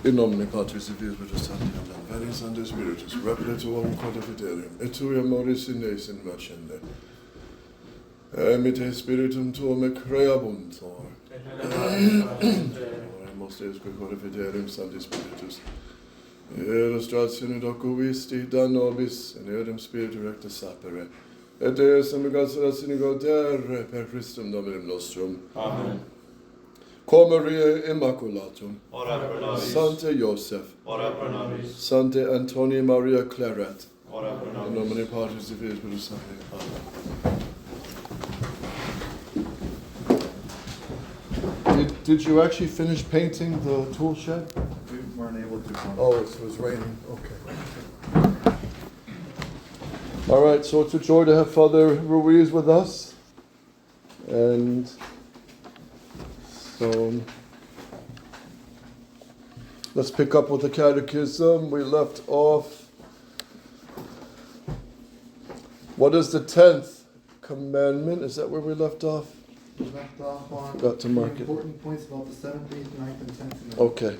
In nomine Patris et Filii et Sancti Spiritus, repletuum codifiderim, et tuia modis in eis in mercende. Emite spiritum tuum et creabuntur. Oremus Deus quae codifiderim Sancti Spiritus. Illustratione docuvisti da nobis, in eodem spiritu recta sapere. Et Deus amigas sinigo terre per Christum Dominum nostrum. Amen. Cor Mariae Immaculatum, Ora pro nobis. Sancte Joseph, Ora pro nobis. Sancte Antonia Maria Claret, Ora pro in nobis. nomine Patris et Filii et Spiritus Sancti. Amen. Did you actually finish painting the tool shed? We weren't able to. Oh, it was raining. Okay. All right, so it's a joy to have Father Ruiz with us. And so let's pick up with the Catechism. We left off. What is the 10th commandment? Is that where we left off? We left off on Got to mark it. important points about the 7th, 8th, 9th, and 10th. Okay.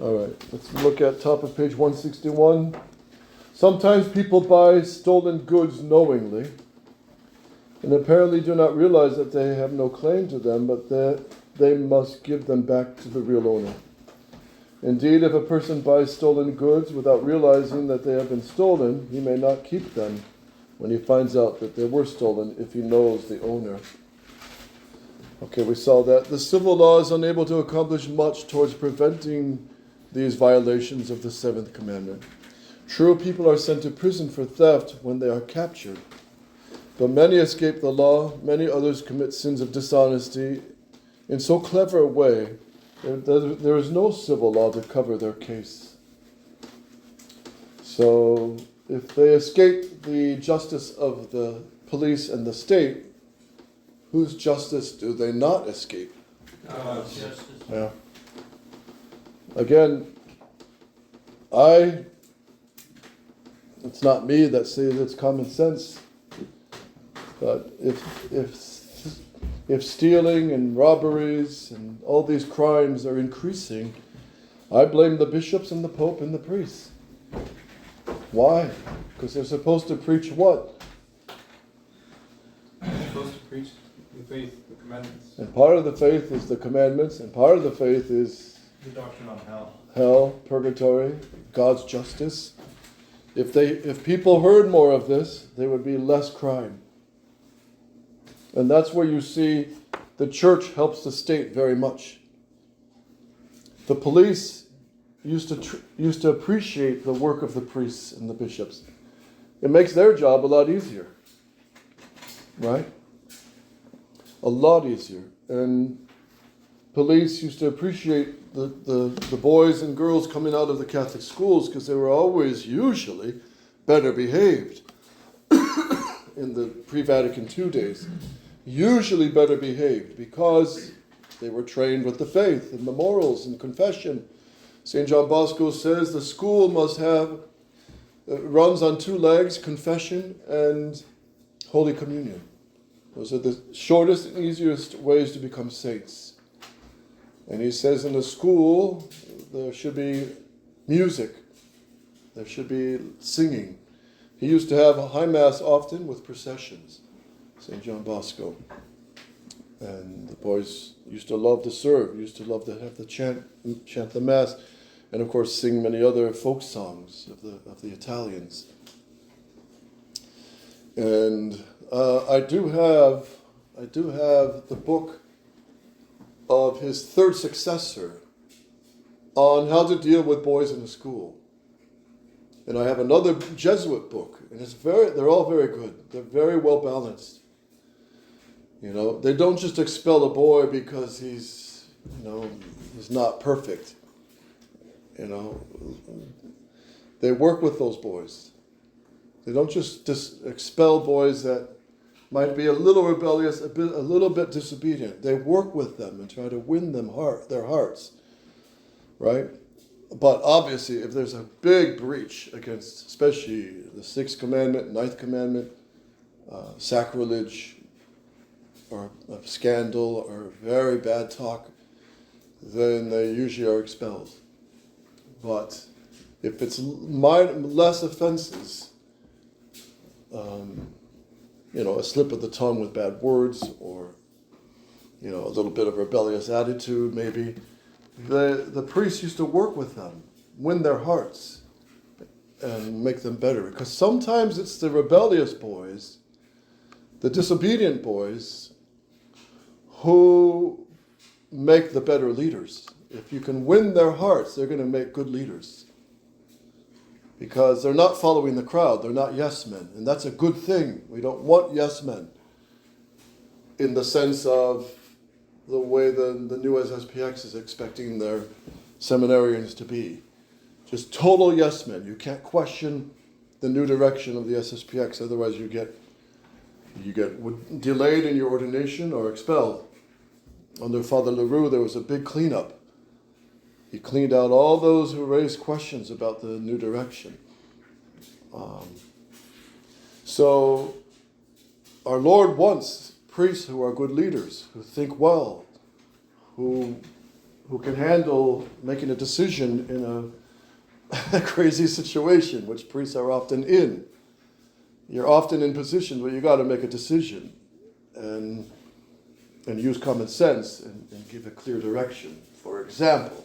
All right, let's look at top of page 161. Sometimes people buy stolen goods knowingly and apparently do not realize that they have no claim to them, but that they must give them back to the real owner. Indeed, if a person buys stolen goods without realizing that they have been stolen, he may not keep them when he finds out that they were stolen if he knows the owner. Okay, we saw that. The civil law is unable to accomplish much towards preventing these violations of the 7th commandment. True, people are sent to prison for theft when they are captured. But many escape the law, many others commit sins of dishonesty in so clever a way that there is no civil law to cover their case. So, if they escape the justice of the police and the state, whose justice do they not escape? God's justice. Yeah. Again, it's not me that says it's common sense, but if stealing and robberies and all these crimes are increasing, I blame the bishops and the Pope and the priests. Why? Because they're supposed to preach what? You're supposed to preach the faith, the commandments. And part of the faith is the commandments, and part of the faith is The doctrine on hell. hell, purgatory, God's justice. If people heard more of this, there would be less crime. And that's where you see the church helps the state very much. The police used to appreciate the work of the priests and the bishops. It makes their job a lot easier, right? A lot easier. And police used to appreciate the boys and girls coming out of the Catholic schools because they were always usually better behaved in the pre-Vatican II days. Usually better behaved because they were trained with the faith and the morals and confession. St. John Bosco says the school must have, runs on 2 legs, confession and Holy Communion. Those are the shortest and easiest ways to become saints. And he says in the school, there should be music. There should be singing. He used to have a high mass often with processions, St. John Bosco. And the boys used to love to serve, used to love to have the chant the mass, and of course sing many other folk songs of the Italians. And I do have the book of his 3rd successor on how to deal with boys in the school. And I have another Jesuit book, and they're all very good. They're very well balanced. You know, they don't just expel a boy because he's not perfect. You know, they work with those boys. They don't just expel boys that might be a little rebellious, a little bit disobedient. They work with them and try to win their hearts, right? But obviously, if there's a big breach against, especially the 6th commandment, 9th commandment, sacrilege, or a scandal or very bad talk, then they usually are expelled. But if it's less offenses, a slip of the tongue with bad words, or a little bit of rebellious attitude, maybe, the priest used to work with them, win their hearts, and make them better. Because sometimes it's the rebellious boys, the disobedient boys, who make the better leaders. If you can win their hearts, they're going to make good leaders. Because they're not following the crowd, they're not yes men. And that's a good thing. We don't want yes men in the sense of the way the new SSPX is expecting their seminarians to be. Just total yes men. You can't question the new direction of the SSPX, otherwise you get delayed in your ordination or expelled. Under Father LaRue, there was a big cleanup. He cleaned out all those who raised questions about the new direction. So our Lord wants priests who are good leaders, who think well, who can handle making a decision in a crazy situation, which priests are often in. You're often in positions where you got to make a decision and use common sense and give a clear direction. For example,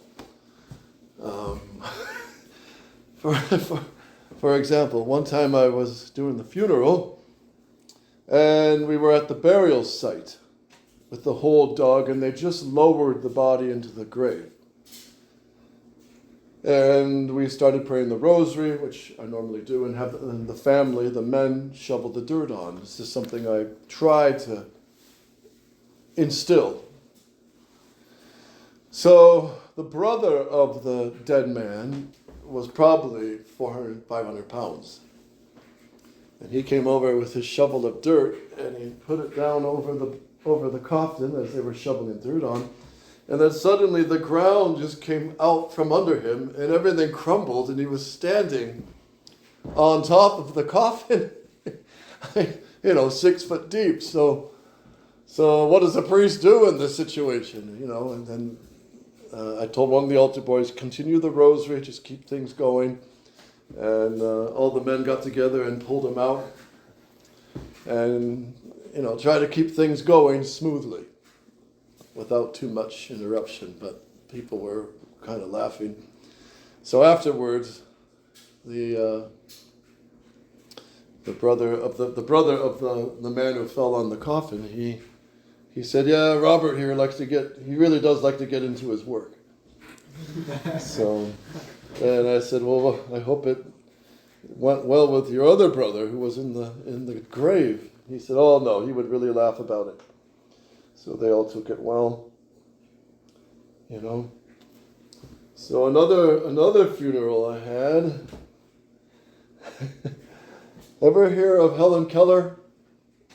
for example, one time I was doing the funeral, and we were at the burial site with the whole dug, and they just lowered the body into the grave. And we started praying the rosary, which I normally do, and the family, the men, shovel the dirt on. This is something I try to instill. So the brother of the dead man was probably 400, 500 pounds. And he came over with his shovel of dirt, and he put it down over the coffin as they were shoveling dirt on. And then suddenly the ground just came out from under him, and everything crumbled, and he was standing on top of the coffin, 6 foot deep. So what does a priest do in this situation? And then I told one of the altar boys, continue the rosary, just keep things going. And all the men got together and pulled him out, and try to keep things going smoothly without too much interruption. But people were kind of laughing. So afterwards, the brother of the man who fell on the coffin, he said, "Yeah, Robert here he really does like to get into his work." So, and I said, "Well, I hope it went well with your other brother who was in the grave." He said, "Oh no, he would really laugh about it." So they all took it well, So another funeral I had. Ever hear of Helen Keller?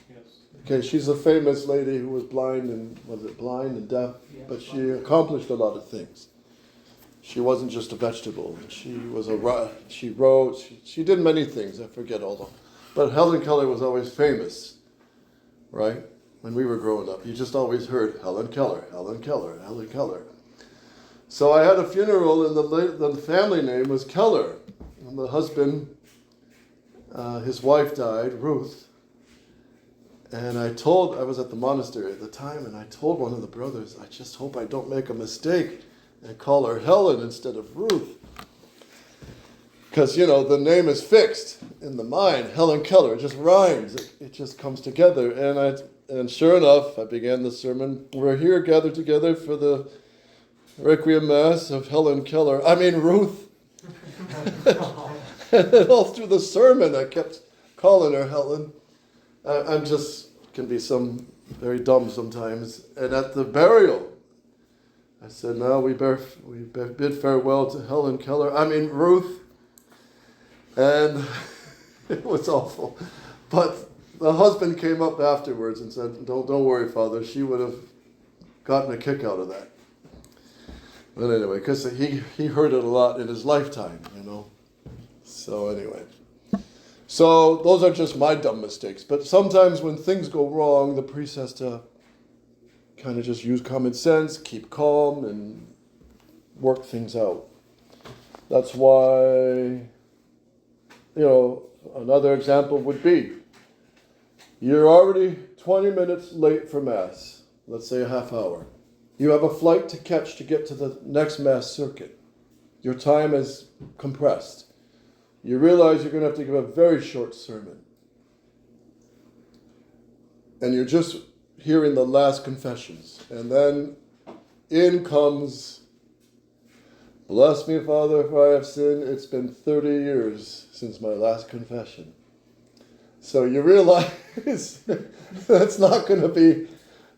Yes. Okay, she's a famous lady who was blind and deaf, but she accomplished a lot of things. She wasn't just a vegetable. She wrote, she did many things, I forget all of them. But Helen Keller was always famous, right? When we were growing up, you just always heard Helen Keller, Helen Keller, Helen Keller. So I had a funeral, and the family name was Keller. And the husband, his wife died, Ruth. And I was at the monastery at the time, and I told one of the brothers, I just hope I don't make a mistake and call her Helen instead of Ruth. Because, the name is fixed in the mind. Helen Keller, it just rhymes. It just comes together. And sure enough, I began the sermon. We're here gathered together for the Requiem Mass of Ruth. And all through the sermon, I kept calling her Helen. I'm just, can be very dumb sometimes. And at the burial, I said, now we bid farewell to Helen Keller. Ruth. And it was awful. But the husband came up afterwards and said, don't worry, Father, she would have gotten a kick out of that. But anyway, because he heard it a lot in his lifetime, So anyway. So those are just my dumb mistakes. But sometimes when things go wrong, the priest has to kind of just use common sense, keep calm, and work things out. That's why, another example would be, you're already 20 minutes late for Mass, let's say a half hour. You have a flight to catch to get to the next Mass circuit. Your time is compressed. You realize you're going to have to give a very short sermon. And you're just hearing the last confessions. And then in comes, bless me, Father, for I have sinned. It's been 30 years since my last confession. So you realize that's not going to be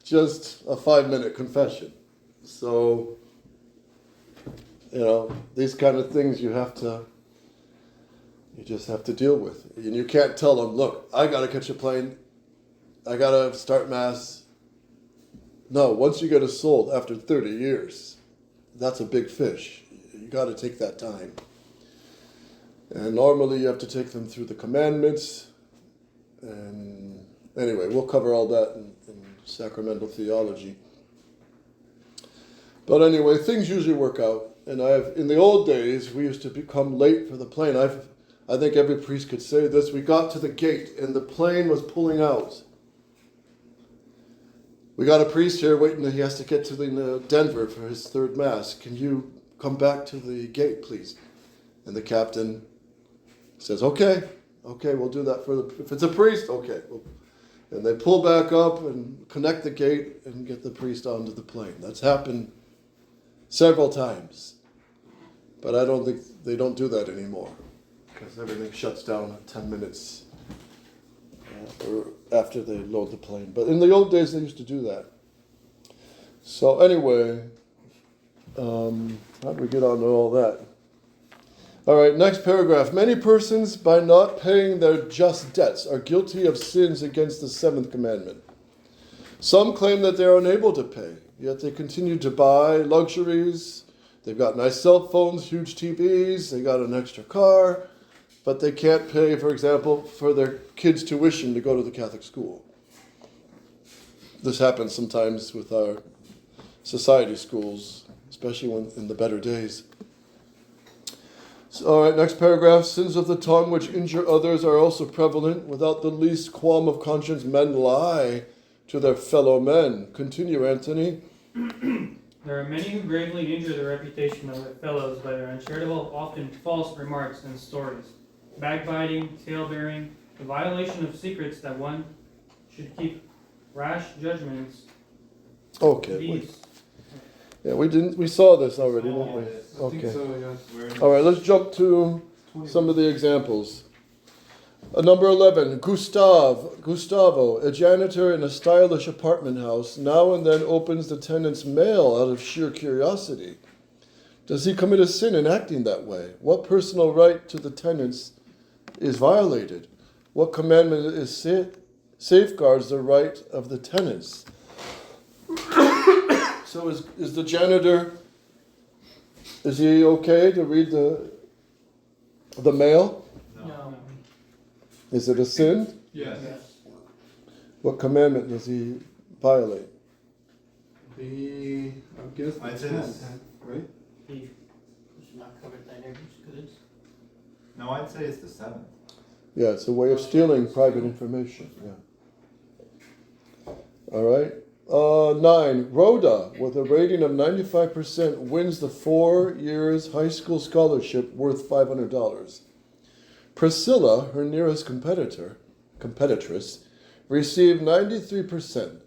just a 5-minute confession. So, these kind of things you just have to deal with. And you can't tell them, look, I got to catch a plane. I got to start Mass. No, once you get a soul after 30 years, that's a big fish. You got to take that time. And normally you have to take them through the Commandments. And anyway, we'll cover all that in sacramental theology. But anyway, things usually work out. And in the old days, we used to become late for the plane. I think every priest could say this. We got to the gate and the plane was pulling out. We got a priest here waiting. He has to get to Denver for his third Mass. Can you come back to the gate, please? And the captain says, okay, we'll do that if it's a priest, okay. And they pull back up and connect the gate and get the priest onto the plane. That's happened several times. But I don't think they don't do that anymore because everything shuts down 10 minutes after they load the plane. But in the old days, they used to do that. So anyway, how do we get on to all that? All right, next paragraph. Many persons, by not paying their just debts, are guilty of sins against the seventh commandment. Some claim that they are unable to pay, yet they continue to buy luxuries. They've got nice cell phones, huge TVs, they got an extra car, but they can't pay, for example, for their kids' tuition to go to the Catholic school. This happens sometimes with our society schools, especially in the better days. So, all right, next paragraph. Sins of the tongue which injure others are also prevalent. Without the least qualm of conscience, men lie to their fellow men. Continue, Anthony. There are many who gravely injure the reputation of their fellows by their uncharitable, often false remarks and stories. Backbiting, tale-bearing, the violation of secrets that one should keep, rash judgments. Okay. These. We saw this already, didn't we? I think Okay. so, yes. All right, let's jump to some of the examples. Number 11, Gustavo, a janitor in a stylish apartment house, now and then opens the tenant's mail out of sheer curiosity. Does he commit a sin in acting that way? What personal right to the tenants is violated? What commandment safeguards the right of the tenants? So is the janitor, is he okay to read the mail? No. Is it a sin? Yes. What commandment does he violate? I guess I'd the say 10, this- right? He was not covered by their goods. No, I'd say it's the 7th. Yeah, it's a way of stealing private information. Yeah. All right. 9. Rhoda, with a rating of 95%, wins the 4 years high school scholarship worth $500. Priscilla, her nearest competitress, received 93%.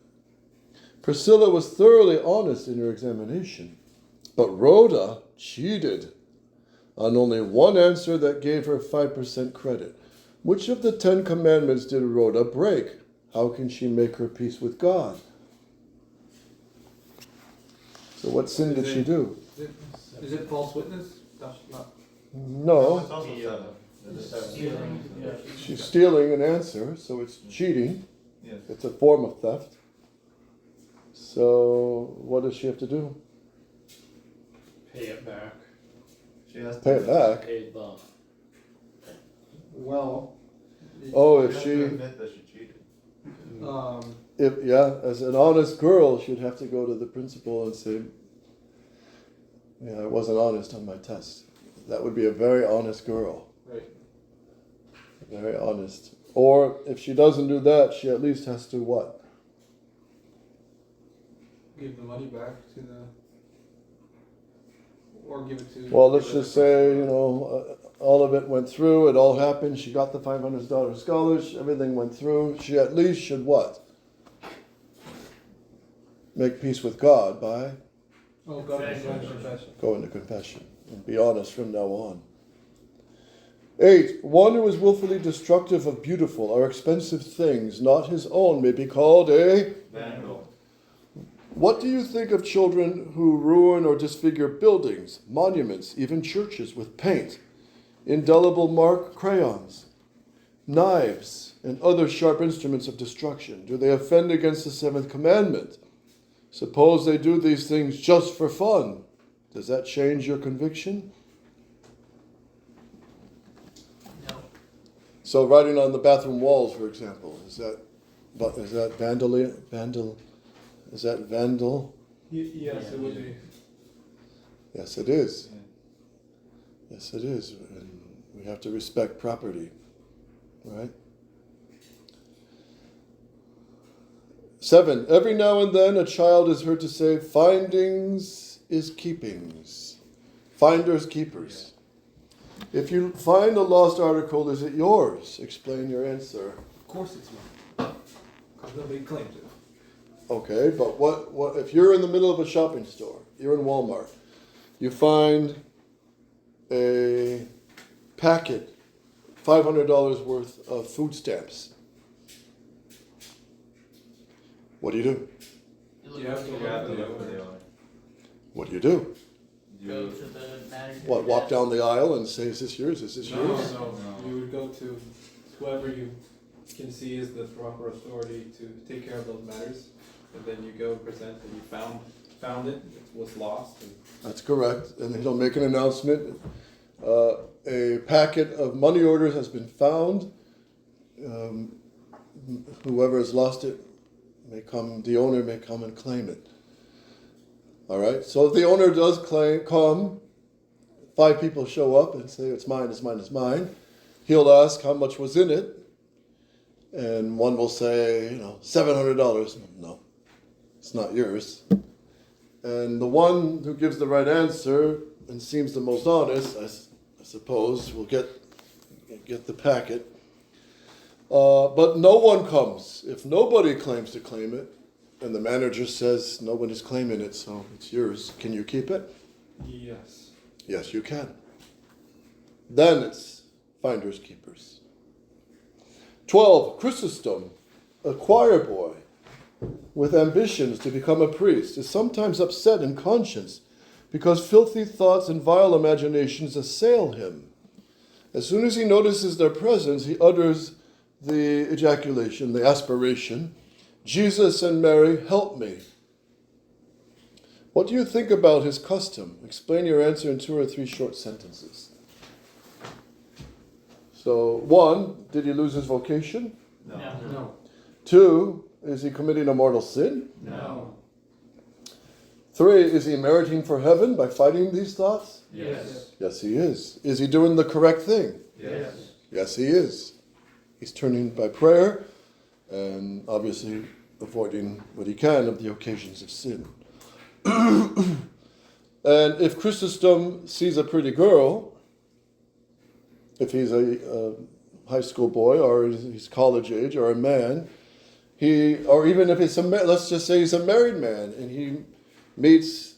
Priscilla was thoroughly honest in her examination, but Rhoda cheated on only one answer that gave her 5% credit. Which of the 10 commandments did Rhoda break? How can she make her peace with God? So what sin did she do? Is it false witness? That's not. No, It's also 7th. Stealing. Yeah. she's stealing an answer, so it's cheating. Yes. It's a form of theft. So what does she have to do? Pay it back. She has to Pay it back? Pay it back. Well, Oh, She if has she... to admit that she cheated. As an honest girl, she'd have to go to the principal and say, I wasn't honest on my test. That would be a very honest girl. Right. Very honest. Or if she doesn't do that, she at least has to what? Give the money back to or give it to. Well, let's just say, all of it went through, it all happened, she got the $500 scholarship, everything went through. She at least should what? Make peace with God by going to confession and be honest from now on. 8. One who is willfully destructive of beautiful or expensive things, not his own, may be called a Vandal. What do you think of children who ruin or disfigure buildings, monuments, even churches with paint, indelible mark crayons, knives, and other sharp instruments of destruction? Do they offend against the 7th commandment? Suppose they do these things just for fun. Does that change your conviction? No. So writing on the bathroom walls, for example, is that vandal? Is that vandal? Yes, it would be. Yes, it is. Yes, it is. And we have to respect property, right? 7. Every now and then a child is heard to say, findings is keepings. Finders, keepers. If you find a lost article, is it yours? Explain your answer. Of course it's mine. Because nobody claims it. Okay, but what if you're in the middle of a shopping store, you're in Walmart, you find a packet, $500 worth of food stamps. What do you do? You have to You have to look for the owner. What do you do? Go to the manager. What, walk down the aisle and say, is this yours? Is this yours? No. You would go to whoever you can see is the proper authority to take care of those matters. And then you go and present that you found it was lost. That's correct. And he'll make an announcement. A packet of money orders has been found. Whoever has lost it the owner may come and claim it. All right. So if the owner does come, 5 people show up and say, it's mine, it's mine, it's mine. He'll ask how much was in it. And one will say, $700. No, it's not yours. And the one who gives the right answer and seems the most honest, I suppose, will get the packet. But no one comes. If nobody claims to claim it, and the manager says nobody's claiming it, so it's yours, can you keep it? Yes. Yes, you can. Then it's finders keepers. 12. Chrysostom, a choir boy with ambitions to become a priest, is sometimes upset in conscience because filthy thoughts and vile imaginations assail him. As soon as he notices their presence, he utters the ejaculation, the aspiration, Jesus and Mary, help me. What do you think about his custom? Explain your answer in 2 or 3 short sentences. So, 1, did he lose his vocation? No. 2, is he committing a mortal sin? No. 3, is he meriting for heaven by fighting these thoughts? Yes. Yes, he is. Is he doing the correct thing? Yes. Yes, he is. He's turning by prayer and obviously avoiding what he can of the occasions of sin. And if Chrysostom sees a pretty girl, if he's a high school boy or he's college age or a man, or even if it's let's just say he's a married man and he meets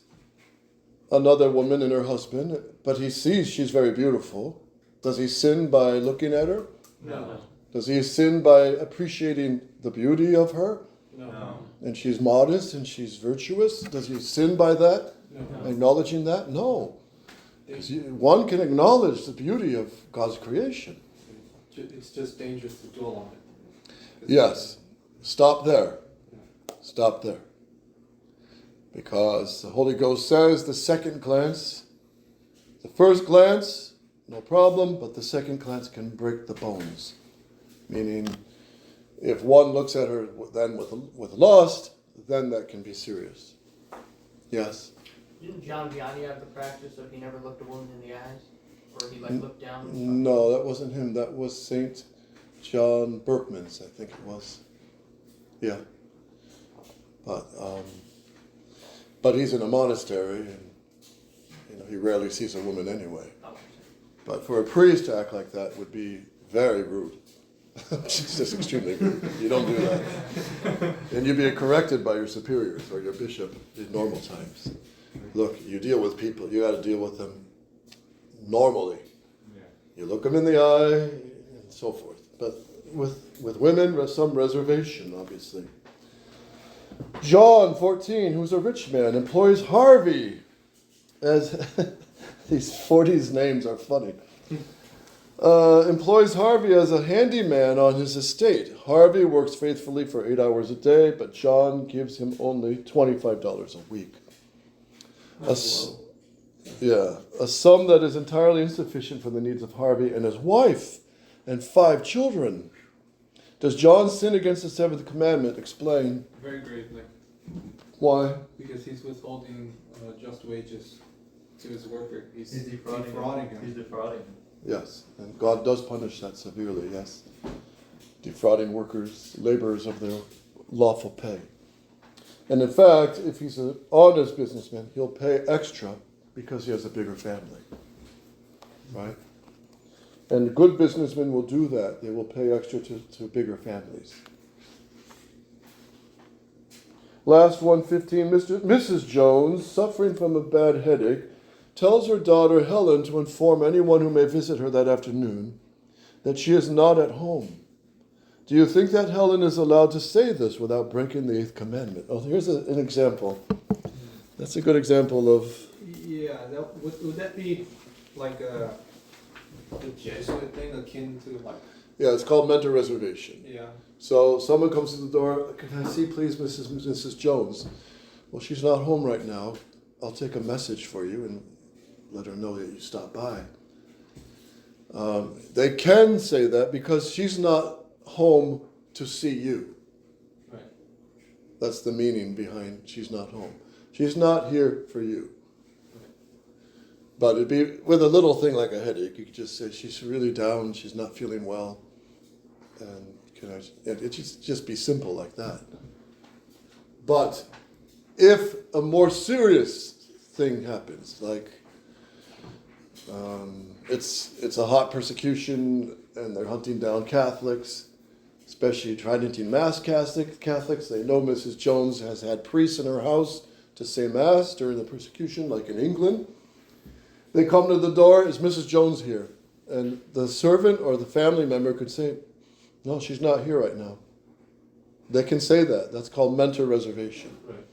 another woman and her husband, but he sees she's very beautiful, does he sin by looking at her? No. Does he sin by appreciating the beauty of her? No. And she's modest and she's virtuous? Does he sin by that? No. Acknowledging that? No. 'Cause one can acknowledge the beauty of God's creation. It's just dangerous to dwell on it. Yes. Stop there. Stop there. Because the Holy Ghost says the first glance, no problem, but the second glance can break the bones. Meaning, If one looks at her then with lust, then that can be serious. Yes? Didn't John Vianney have the practice of he never looked a woman in the eyes? Or he looked down? No, that wasn't him. That was Saint John Berkman's, I think it was. Yeah. But he's in a monastery, and he rarely sees a woman anyway. But for a priest to act like that would be very rude. It's just extremely rude. You don't do that. And you're being corrected by your superiors or your bishop in normal times. Look, you deal with people, you got to deal with them normally. You look them in the eye and so forth. But with women, there's some reservation, obviously. John 14, who's a rich man, employs Harvey as these 40s names are funny. Employs Harvey as a handyman on his estate. Harvey works faithfully for 8 hours a day, but John gives him only $25 a week. A sum that is entirely insufficient for the needs of Harvey and his wife and 5 children. Does John sin against the 7th commandment? Explain. Very gravely. Why? Because he's withholding just wages to his worker. He's defrauding him. He's defrauding him. Yes, and God does punish that severely, yes. Defrauding workers, laborers of their lawful pay. And in fact, if he's an honest businessman, he'll pay extra because he has a bigger family. Right? And good businessmen will do that. They will pay extra to bigger families. Last 1:15, Mrs. Jones, suffering from a bad headache, tells her daughter Helen to inform anyone who may visit her that afternoon that she is not at home. Do you think that Helen is allowed to say this without breaking the 8th commandment? Oh, here's an example. That's a good example of... Yeah, would that be like a Jesuit thing akin to like... Yeah, it's called mental reservation. Yeah. So someone comes to the door, can I see please Mrs. Jones? Well, she's not home right now. I'll take a message for you and let her know that you stopped by. They can say that because she's not home to see you. Right. That's the meaning behind she's not home. She's not here for you. Right. But it'd be with a little thing like a headache. You could just say she's really down. She's not feeling well, and it just be simple like that. But if a more serious thing happens, like it's a hot persecution and they're hunting down Catholics, especially Tridentine Mass Catholics. They know Mrs. Jones has had priests in her house to say Mass during the persecution, like in England. They come to the door, is Mrs. Jones here? And the servant or the family member could say, no, she's not here right now. They can say that. That's called mental reservation. Right.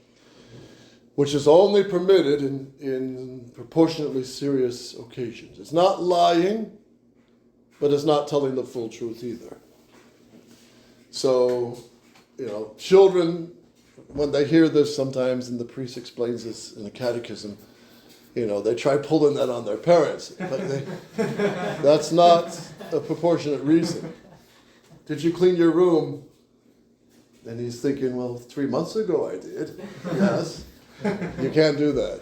Which is only permitted in proportionately serious occasions. It's not lying, but it's not telling the full truth either. So, children, when they hear this sometimes, and the priest explains this in the Catechism, they try pulling that on their parents, but that's not a proportionate reason. Did you clean your room? And he's thinking, well, 3 months ago I did. Yes. You can't do that.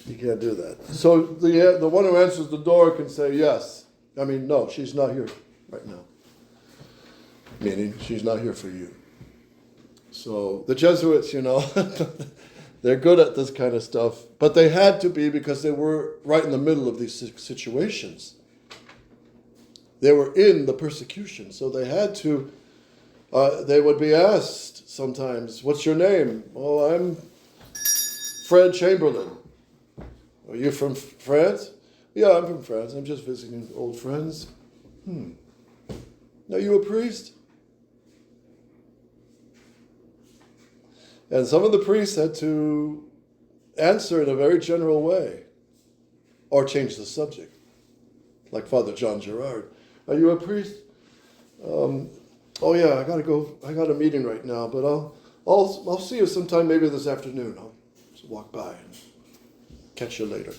You can't do that. So the one who answers the door can say yes. No, she's not here right now. Meaning she's not here for you. So the Jesuits, they're good at this kind of stuff. But they had to be because they were right in the middle of these situations. They were in the persecution. So they had to, they would be asked sometimes, what's your name? Oh, I'm Fred Chamberlain. Are you from France? Yeah, I'm from France. I'm just visiting old friends. Are you a priest? And some of the priests had to answer in a very general way or change the subject. Like Father John Gerard. Are you a priest? Oh yeah, I gotta go. I got a meeting right now, but I'll see you sometime maybe this afternoon. I'll just walk by and catch you later.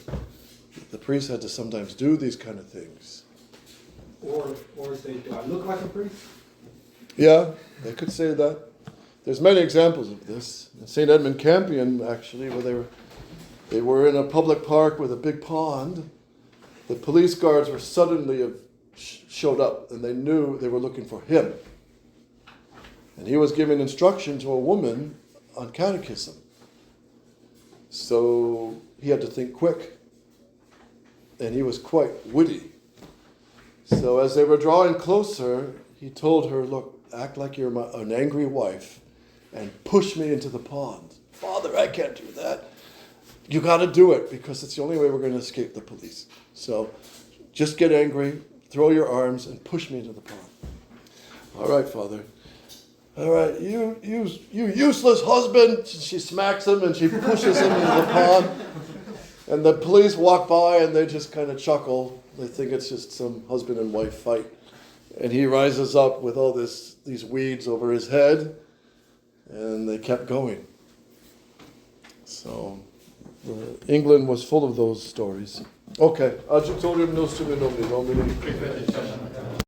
The priest had to sometimes do these kind of things. Or say, do I look like a priest? Yeah, they could say that. There's many examples of this. St. Edmund Campion, actually, where they were in a public park with a big pond. The police guards were suddenly showed up, and they knew they were looking for him. And he was giving instruction to a woman on catechism. So he had to think quick. And he was quite witty. So as they were drawing closer, he told her, look, act like you're an angry wife and push me into the pond. Father, I can't do that. You got to do it because it's the only way we're going to escape the police. So just get angry, throw your arms, and push me into the pond. All right, Father. All right, you useless husband. She smacks him and she pushes him into the pond. And the police walk by and they just kind of chuckle. They think it's just some husband and wife fight. And he rises up with all these weeds over his head. And they kept going. So England was full of those stories. Okay, ajutorium nostrum in nomine Domini.